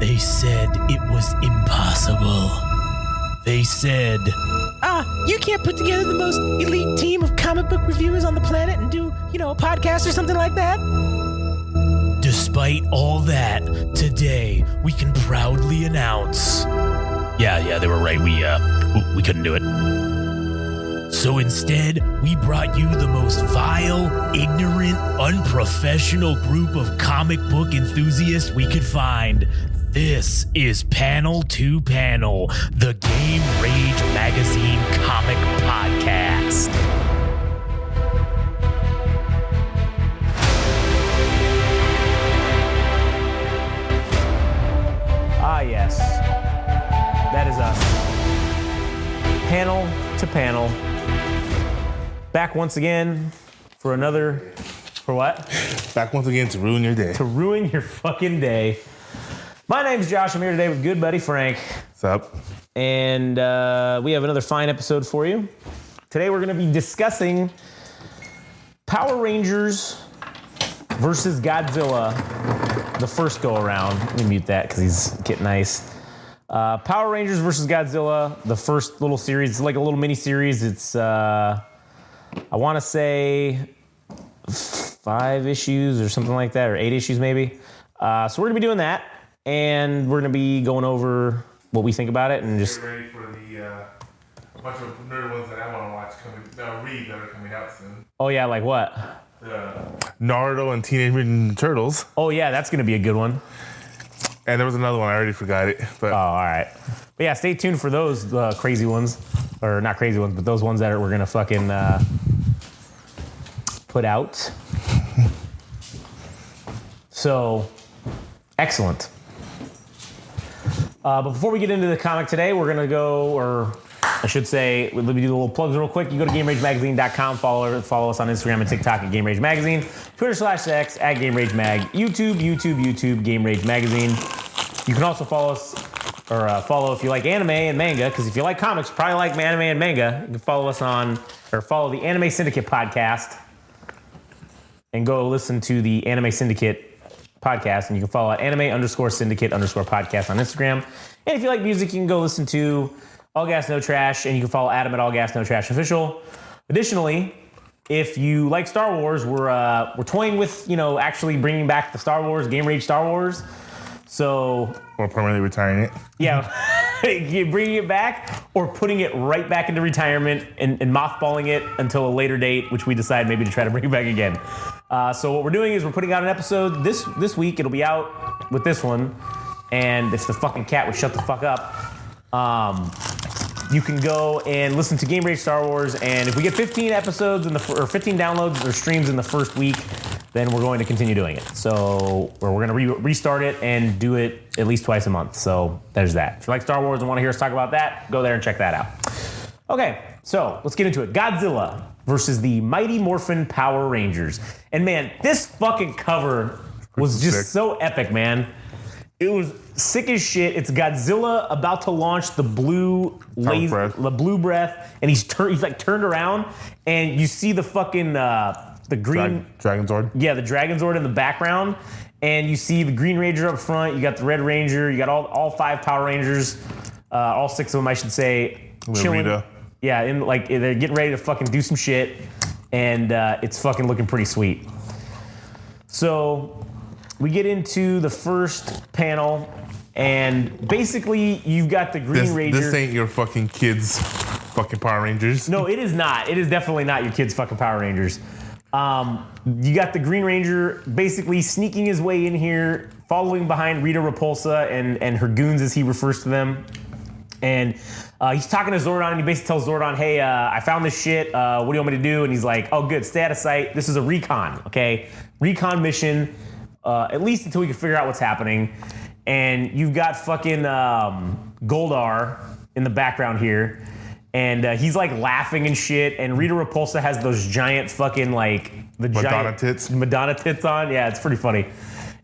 They said it was impossible. They said, you can't put together the most elite team of comic book reviewers on the planet and do, a podcast or something like that? Despite all that, today we can proudly announce. Yeah, they were right. We couldn't do it. So instead, we brought you the most vile, ignorant, unprofessional group of comic book enthusiasts we could find. This is Panel to Panel, the Game Rage Magazine comic podcast. Ah, yes. That is us. Panel to Panel. Back once again for another... For what? Back once again to ruin your day. To ruin your fucking day. My name's Josh. I'm here today with good buddy Frank. What's up? And we have another fine episode for you. Today we're going to be discussing Power Rangers versus Godzilla, the first go-around. Let me mute that because he's getting nice. Power Rangers versus Godzilla, the first little series. It's like a little mini-series. It's, I want to say 5 issues or something like that, or 8 issues maybe. So we're going to be doing that. And we're going to be going over what we think about it and just... Get ready for the bunch of nerd ones that I want to watch read that are coming out soon. Oh, yeah, like what? Naruto and Teenage Mutant Ninja Turtles. Oh, yeah, that's going to be a good one. And there was another one. I already forgot it. But Oh, all right. But yeah, stay tuned for those crazy ones. Or not crazy ones, but those ones that we're going to fucking put out. So, excellent. But before we get into the comic today, we're going to go, or I should say, let me do the little plugs real quick. You go to GameRageMagazine.com, follow us on Instagram and TikTok at Game Rage Magazine, Twitter/X at Game Rage Mag, YouTube, Game Rage Magazine. You can also follow us, or follow if you like anime and manga, because if you like comics, you probably like anime and manga. You can follow us on, or follow the Anime Syndicate podcast, and go listen to the Anime Syndicate podcast, and you can follow at anime_syndicate_podcast on Instagram. And if you like music, you can go listen to All Gas No Trash, and you can follow Adam at All Gas No Trash Official. Additionally, if you like Star Wars, we're toying with actually bringing back the Star Wars Game Rage Star Wars. So or permanently retiring it. Yeah, bringing it back or putting it right back into retirement and mothballing it until a later date, which we decide maybe to try to bring it back again. So what we're doing is we're putting out an episode this week. It'll be out with this one. And if the fucking cat would shut the fuck up, you can go and listen to Game Rage Star Wars. And if we get 15 episodes or 15 downloads or streams in the first week, then we're going to continue doing it. So we're going to restart it and do it at least twice a month. So there's that. If you like Star Wars and want to hear us talk about that, go there and check that out. Okay, so let's get into it. Godzilla versus the Mighty Morphin Power Rangers. And man, this fucking cover was just so epic, man. It was sick as shit. It's Godzilla about to launch the blue breath, and he's like turned around, and you see the fucking the green Dragon Zord. Yeah, the Dragon Zord in the background, and you see the Green Ranger up front. You got the Red Ranger. You got all 5 Power Rangers, all 6 of them, I should say, chilling. Rita. Yeah, they're getting ready to fucking do some shit, and it's fucking looking pretty sweet. So we get into the first panel, and basically you've got the Green Ranger. This ain't your fucking kids' fucking Power Rangers. No, it is not. It is definitely not your kids' fucking Power Rangers. You got the Green Ranger basically sneaking his way in here, following behind Rita Repulsa and her goons, as he refers to them. And he's talking to Zordon, and he basically tells Zordon, hey, I found this shit. What do you want me to do? And he's like, oh, good, stay out of sight. This is a recon, okay? Recon mission, at least until we can figure out what's happening. And you've got fucking Goldar in the background here. And he's like laughing and shit. And Rita Repulsa has those giant fucking Madonna tits on. Yeah, it's pretty funny.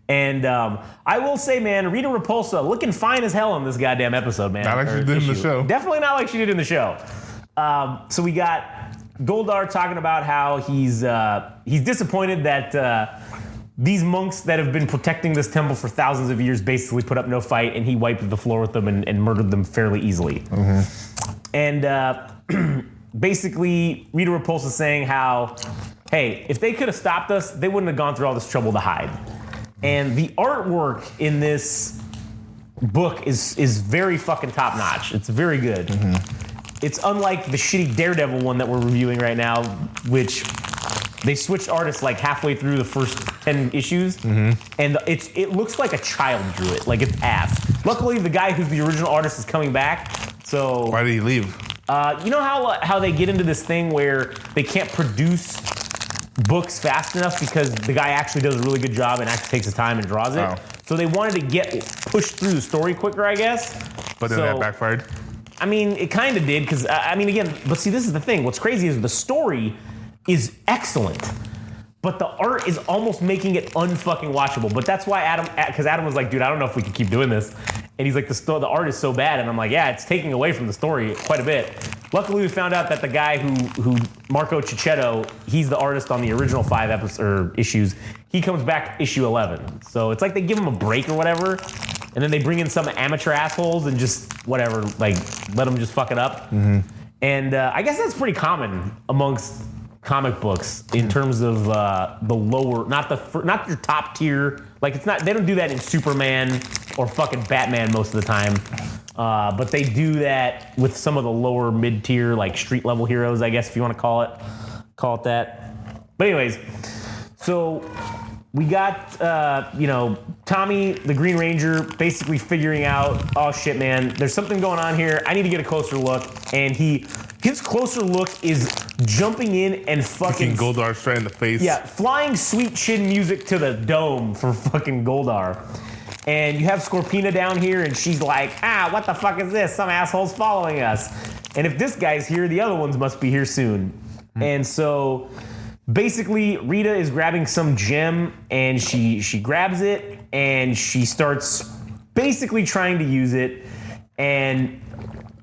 And I will say, man, Rita Repulsa looking fine as hell in this goddamn episode, man. Not like she did in the show. Definitely not like she did in the show. So we got Goldar talking about how he's disappointed that these monks that have been protecting this temple for thousands of years basically put up no fight, and he wiped the floor with them and murdered them fairly easily. And basically, Rita Repulsa is saying how, hey, if they could have stopped us, they wouldn't have gone through all this trouble to hide. And the artwork in this book is very fucking top notch. It's very good. It's unlike the shitty Daredevil one that we're reviewing right now, which they switched artists like halfway through the first 10 issues, and it looks like a child drew it, like it's ass. Luckily, the guy who's the original artist is coming back, so... Why did he leave? You know how they get into this thing where they can't produce books fast enough because the guy actually does a really good job and actually takes his time and draws it? Oh. So they wanted to get pushed through the story quicker, I guess. But then that backfired? I mean, it kind of did, because, I mean, again, but see, this is the thing. What's crazy is the story is excellent, but the art is almost making it unfucking watchable. But that's why Adam was like, dude, I don't know if we can keep doing this. And he's like, the art is so bad. And I'm like, yeah, it's taking away from the story quite a bit. Luckily, we found out that the guy who Marco Cicchetto, he's the artist on the original 5 issues. He comes back issue 11. So it's like they give him a break or whatever. And then they bring in some amateur assholes and just whatever, like let them just fuck it up. And I guess that's pretty common amongst comic books in terms of the lower, not your top tier. Like it's not, they don't do that in Superman or fucking Batman most of the time. But they do that with some of the lower mid tier, like street level heroes, I guess if you want to call it that. But anyways, so we got, Tommy, the Green Ranger, basically figuring out, oh shit, man, there's something going on here. I need to get a closer look. And his closer look is jumping in and fucking Goldar straight in the face. Yeah, flying sweet chin music to the dome for fucking Goldar. And you have Scorpina down here, and she's like, what the fuck is this? Some asshole's following us. And if this guy's here, the other ones must be here soon. And so basically, Rita is grabbing some gem, and she grabs it, and she starts basically trying to use it. And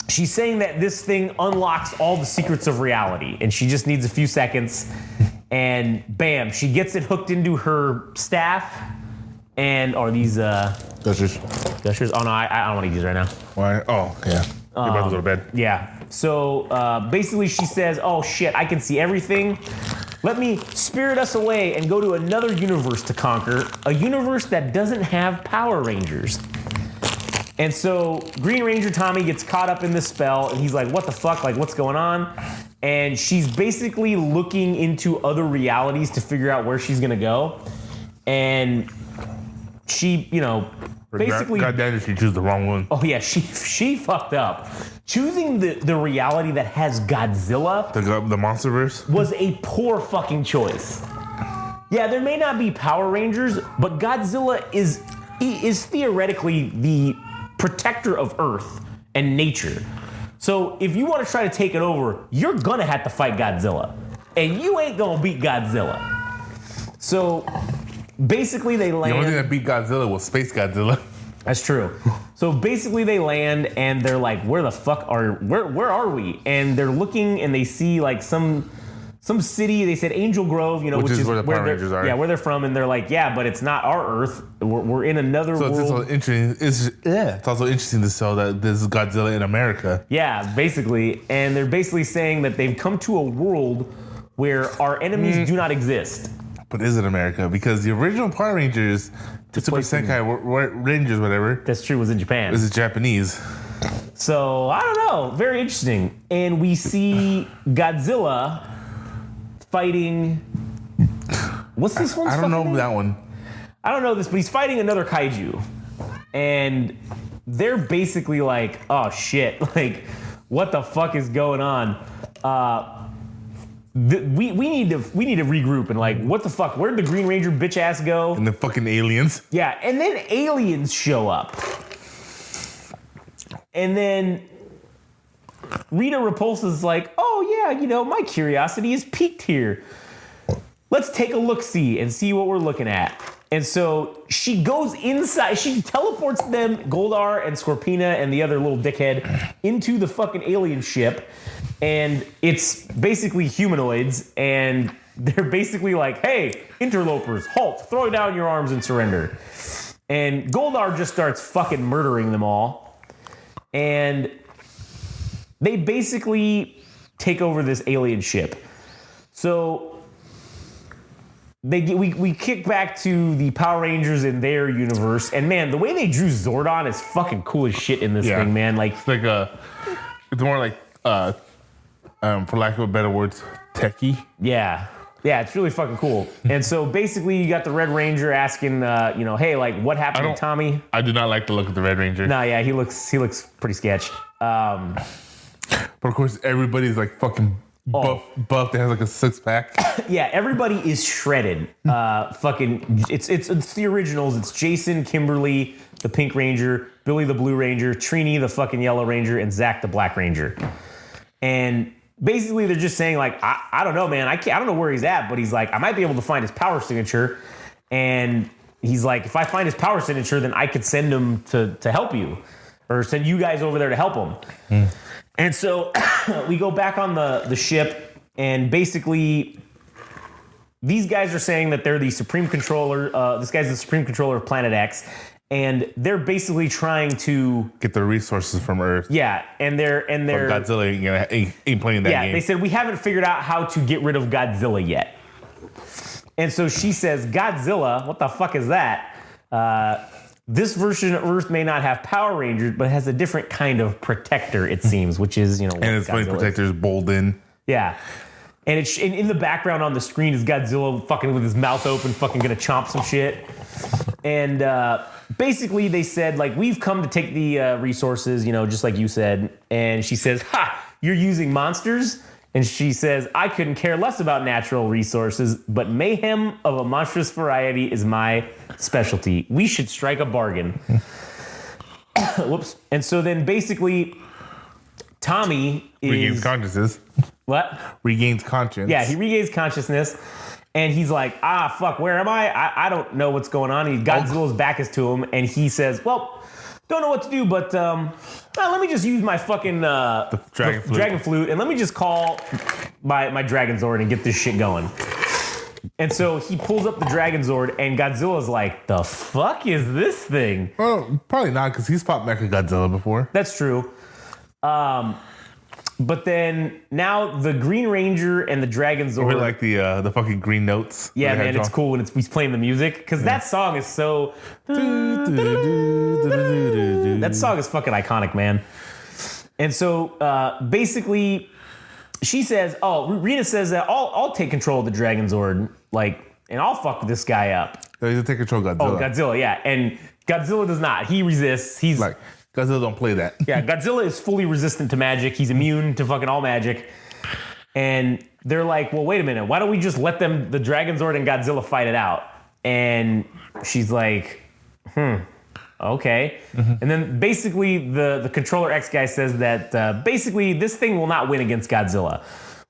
she's saying that this thing unlocks all the secrets of reality, and she just needs a few seconds. And bam, she gets it hooked into her staff. And are these Gushers? Oh no, I don't want to use these right now. Why? Oh, yeah. You're about to go to bed. Yeah. So basically she says, oh shit, I can see everything. Let me spirit us away and go to another universe to conquer. A universe that doesn't have Power Rangers. And so Green Ranger Tommy gets caught up in this spell, and he's like, what the fuck? Like, what's going on? And she's basically looking into other realities to figure out where she's gonna go. And she, basically... God damn it, she chose the wrong one. Oh yeah, she fucked up. Choosing the reality that has Godzilla... The Monsterverse? ...was a poor fucking choice. Yeah, there may not be Power Rangers, but Godzilla is theoretically the protector of Earth and nature. So if you want to try to take it over, you're gonna have to fight Godzilla. And you ain't gonna beat Godzilla. So... basically, they land... The only thing that beat Godzilla was Space Godzilla. That's true. So basically, they land, and they're like, where the fuck where are we? And they're looking, and they see, like, some city. They said Angel Grove, which is where the Power Rangers are. Yeah, where they're from. And they're like, yeah, but it's not our Earth. We're in another world. So it's also interesting. It's also interesting to show that this is Godzilla in America. Yeah, basically. And they're basically saying that they've come to a world where our enemies do not exist. But is it America? Because the original Power Rangers, the Super Senkai Rangers, whatever. That's true, was in Japan. This is Japanese. So, I don't know. Very interesting. And we see Godzilla fighting... What's this one's I don't know name? that one. I don't know this, but he's fighting another kaiju. And they're basically like, oh shit, like, what the fuck is going on? We need to regroup and like, what the fuck? Where'd the Green Ranger bitch ass go? And the fucking aliens. Yeah, and then aliens show up. And then Rita Repulsa's like, oh yeah, my curiosity is piqued here. Let's take a look-see and see what we're looking at. And so she goes inside, she teleports them, Goldar and Scorpina and the other little dickhead, into the fucking alien ship. And it's basically humanoids, and they're basically like, hey, interlopers, halt, throw down your arms and surrender. And Goldar just starts fucking murdering them all. And they basically take over this alien ship. So we kick back to the Power Rangers in their universe. And man, the way they drew Zordon is fucking cool as shit in this thing, man. Like, it's more like, for lack of a better words, techie. Yeah, it's really fucking cool. And so basically, you got the Red Ranger asking, hey, like, what happened to Tommy? I do not like the look of the Red Ranger. No, yeah, he looks pretty sketch. But of course, everybody's like fucking buff. They have like a six pack. Yeah, everybody is shredded. It's the originals. It's Jason, Kimberly, the Pink Ranger, Billy the Blue Ranger, Trini the fucking Yellow Ranger, and Zach the Black Ranger. And basically, they're just saying, like, I don't know, man. I don't know where he's at, but he's like, I might be able to find his power signature. And he's like, if I find his power signature, then I could send him to help you, or send you guys over there to help him. And so we go back on the ship, and basically, these guys are saying that they're the Supreme Controller. This guy's the Supreme Controller of Planet X. And they're basically trying to get the resources from Earth. Yeah, and they're Godzilla ain't playing that game. Yeah, they said we haven't figured out how to get rid of Godzilla yet. And so she says, Godzilla, what the fuck is that? This version of Earth may not have Power Rangers, but has a different kind of protector, it seems, which is, and it's funny, protector's bolden. Yeah. And it's in the background on the screen is Godzilla fucking with his mouth open, fucking gonna chomp some shit. And basically they said, like, we've come to take the resources, just like you said. And she says, ha, you're using monsters? And she says, I couldn't care less about natural resources, but mayhem of a monstrous variety is my specialty. We should strike a bargain. Whoops. And so then basically Tommy regains consciousness. What? Regains conscience. Yeah, he regains consciousness. And he's like, fuck, where am I? I don't know what's going on. Godzilla's back is to him, and he says, well, don't know what to do, but let me just use my fucking dragon flute, and let me just call my Dragon Zord and get this shit going. And so he pulls up the Dragon Zord, and Godzilla's like, the fuck is this thing? Well, probably not, because he's fought Mechagodzilla before. That's true. But then now the Green Ranger and the Dragon Zord. Or like the fucking green notes. Yeah, man, it's cool when he's playing the music, because that song is so. That song is fucking iconic, man. And so basically, she says, Rena says that I'll take control of the Dragon Zord, and I'll fuck this guy up. He'll take control of Godzilla. Oh, Godzilla, yeah. And Godzilla does not. He resists. He's like, Godzilla don't play that. Yeah, Godzilla is fully resistant to magic. He's immune to fucking all magic. And they're like, well, wait a minute. Why don't we just let the Dragon Zord and Godzilla fight it out? And she's like, okay. Mm-hmm. And then basically the Controller X guy says that basically this thing will not win against Godzilla.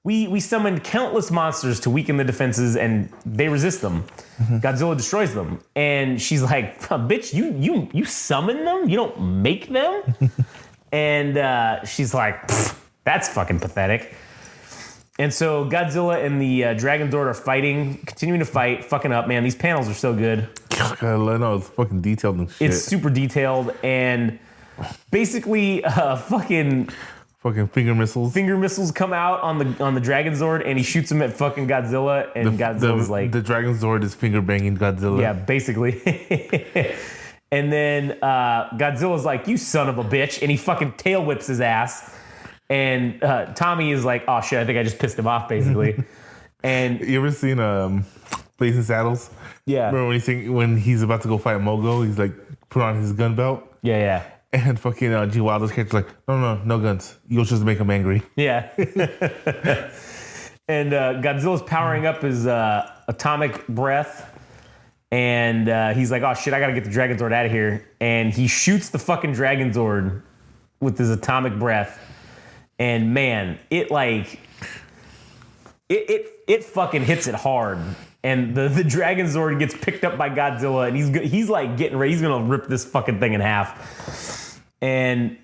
We summoned countless monsters to weaken the defenses, and they resist them. Mm-hmm. Godzilla destroys them. And she's like, bitch, you summon them? You don't make them? And she's like, that's fucking pathetic. And so Godzilla and the Dragon Zord are fighting, continuing to fight, fucking up, man. These panels are so good. God, I know, it's fucking detailed and shit. It's super detailed, and basically fucking finger missiles. Finger missiles come out on the Dragon Zord, and he shoots them at fucking Godzilla, and Godzilla's like... The Dragon Zord is finger banging Godzilla. Yeah, basically. And then Godzilla's like, you son of a bitch, and he fucking tail whips his ass. And Tommy is like, oh shit, I think I just pissed him off, basically. And you ever seen Blazing Saddles? Yeah. Remember when he's about to go fight Mogo, he's like, put on his gun belt? Yeah. And fucking G. Wilder's character's like, no guns. You'll just make him angry. Yeah. And Godzilla's powering up his atomic breath. And he's like, oh shit, I gotta get the Dragon Zord out of here. And he shoots the fucking Dragon Zord with his atomic breath. And man, it fucking hits it hard. And the Dragon Zord gets picked up by Godzilla, and he's like getting ready. He's gonna rip this fucking thing in half. And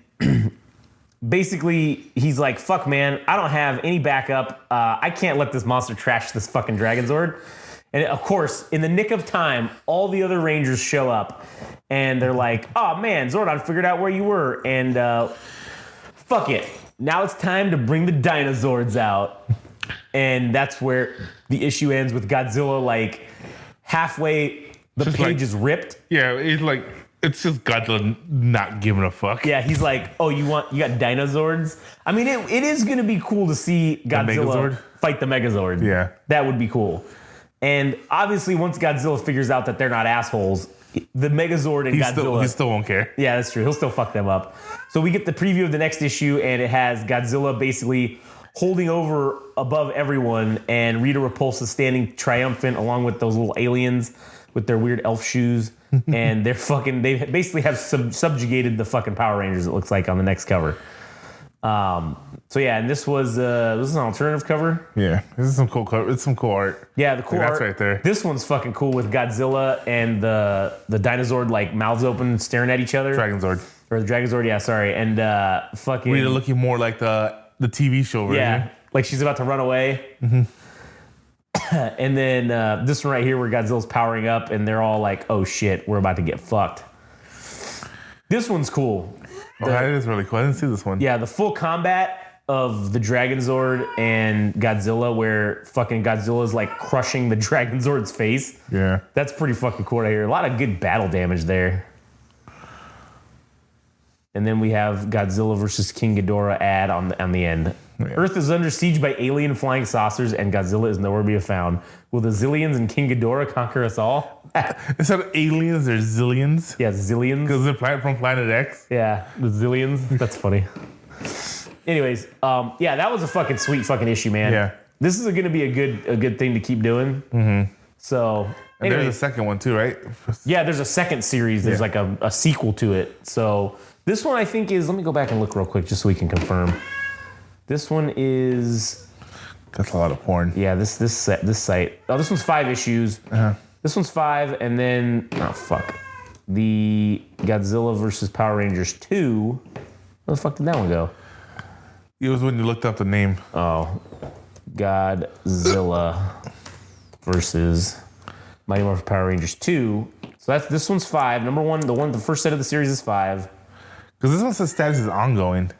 basically, he's like, fuck, man, I don't have any backup. I can't let this monster trash this fucking Dragonzord. And of course, in the nick of time, all the other Rangers show up and they're like, oh man, Zordon figured out where you were. And fuck it. Now it's time to bring the Dinozords out. And that's where the issue ends with Godzilla, like halfway, the Just page like- is ripped. Yeah, it's just Godzilla not giving a fuck. Yeah, he's like, oh, you got Dinozords? I mean, it is going to be cool to see Godzilla Megazord? fight the Megazord. Yeah. That would be cool. And obviously, once Godzilla figures out that they're not assholes, the Megazord and Godzilla... He still won't care. Yeah, that's true. He'll still fuck them up. So we get the preview of the next issue, and it has Godzilla basically holding over above everyone, and Rita Repulsa standing triumphant along with those little aliens with their weird elf shoes. And they basically have subjugated the fucking Power Rangers, it looks like, on the next cover. So yeah, and this was an alternative cover. Yeah, this is some cool cover. It's some cool art. Yeah, the cool Like, art. that's right there. This one's fucking cool with Godzilla and the Dinozord like mouths open staring at each other. Dragonzord. Or the Dragonzord, yeah, sorry. And fucking Rita looking more like the TV show version. yeah, like she's about to run away. Mm-hmm. And then this one right here where Godzilla's powering up and they're all like, oh shit, we're about to get fucked. This one's cool. That is really cool. I didn't see this one. Yeah, the full combat of the Dragonzord and Godzilla where fucking Godzilla's like crushing the Dragonzord's face. Yeah. That's pretty fucking cool right here. A lot of good battle damage there. And then we have Godzilla versus King Ghidorah ad on the end. Yeah. Earth is under siege by alien flying saucers and Godzilla is nowhere to be found. Will the Zillions and King Ghidorah conquer us all? Instead of aliens, there's zillions. Yeah, Zillions. Because they're from Planet X. Yeah, the Zillions. That's funny. Anyways, yeah, that was a fucking sweet fucking issue, man. Yeah. This is going to be a good thing to keep doing. Mm-hmm. So, And anyways, there's a second one too, right? yeah, there's a second series. There's like a sequel to it. So this one I think is, let me go back and look real quick just so we can confirm. This one is, That's a lot of porn. yeah, this site. Oh, this one's 5 issues. Uh-huh. This one's 5, and then, oh fuck, the Godzilla versus Power Rangers 2. Where the fuck did that one go? It was when you looked up the name. Oh, Godzilla versus Mighty Morphin Power Rangers 2. So this one's 5. Number 1, the first set of the series is 5. Because this one says status is ongoing.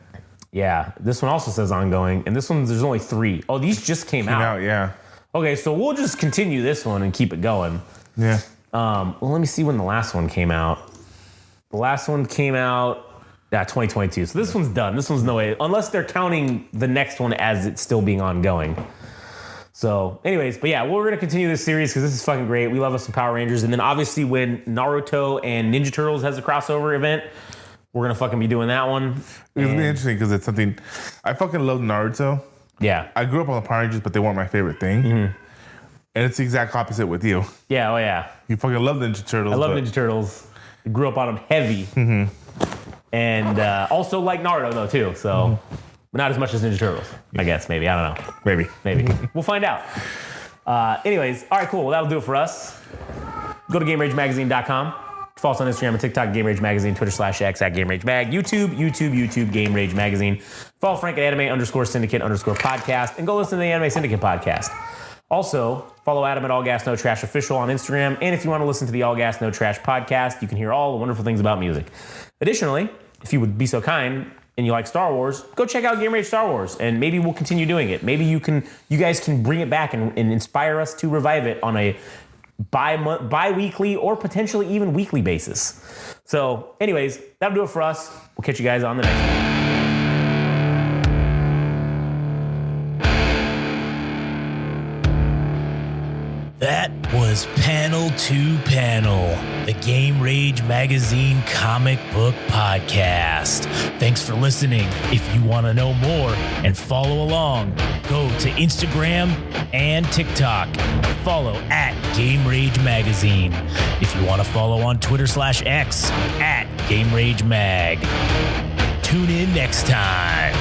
Yeah, this one also says ongoing, and this one there's only 3. Oh, these just came out. Yeah. Okay, so we'll just continue this one and keep it going. Yeah. Well, let me see when the last one came out. The last one came out 2022. So this one's done. This one's no way, unless they're counting the next one as it's still being ongoing. So, anyways, but yeah, we're gonna continue this series because this is fucking great. We love us some Power Rangers, and then obviously when Naruto and Ninja Turtles has a crossover event, we're gonna fucking be doing that one. It's gonna be interesting because it's something I fucking love Naruto. Yeah. I grew up on the Power Rangers, but they weren't my favorite thing. Mm-hmm. And it's the exact opposite with you. Yeah. Oh yeah. You fucking love Ninja Turtles. I love Ninja Turtles. I grew up on them heavy. Mm-hmm. And also like Naruto though too. So but not as much as Ninja Turtles. I guess maybe. I don't know. Maybe. We'll find out. Anyways, all right, cool. Well, that'll do it for us. Go to GameRageMagazine.com. Follow us on Instagram and TikTok, Game Rage Magazine, Twitter /X at Game Rage Mag, YouTube, Game Rage Magazine. Follow Frank at anime_syndicate_podcast, and go listen to the Anime Syndicate podcast. Also, follow Adam at All Gas No Trash Official on Instagram, and if you want to listen to the All Gas No Trash podcast, you can hear all the wonderful things about music. Additionally, if you would be so kind and you like Star Wars, go check out Game Rage Star Wars, and maybe we'll continue doing it. Maybe you guys can bring it back and inspire us to revive it on a bi-weekly or potentially even weekly basis. So anyways, that'll do it for us. We'll catch you guys on the next one. That was Panel to Panel, the Game Rage Magazine comic book podcast. Thanks for listening. If you want to know more and follow along, go to Instagram and TikTok. Follow at Game Rage Magazine. If you want to follow on Twitter /X at Game Rage Mag. Tune in next time.